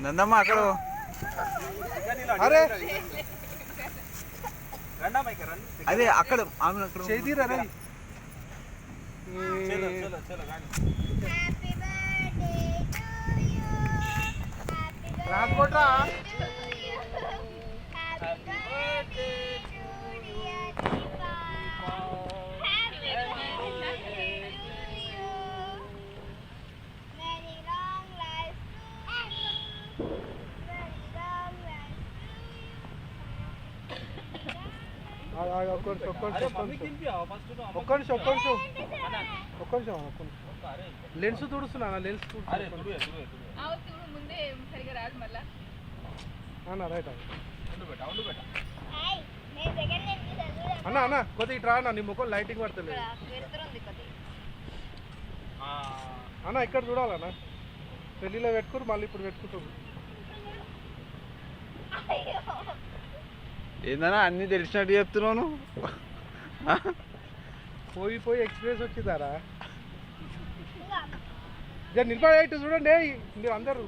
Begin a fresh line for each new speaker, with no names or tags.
నందమ్మ అక్కడ
అరే
అదే అక్కడ ఆమె అక్కడ
చేదిరా ట్రాన్స్పోర్ట్ రా లెన్స్ తుడుస్తున్నా లెన్స్ రైట్ అన్న అన్న కొద్దిగా ఇట్రా అన్న నీ ముఖం లైటింగ్ పడతలేదు అన్న ఇక్కడ చూడాలన్నా పెళ్ళిలో పెట్టుకుని మళ్ళీ ఇప్పుడు పెట్టుకుంటారు
ఏందన్నా అన్ని తెలిసినట్టు చెప్తున్నాను
పోయి పోయి ఎక్స్పీరియన్స్ వచ్చిందారా నిలబడి చూడండి మీరు అందరూ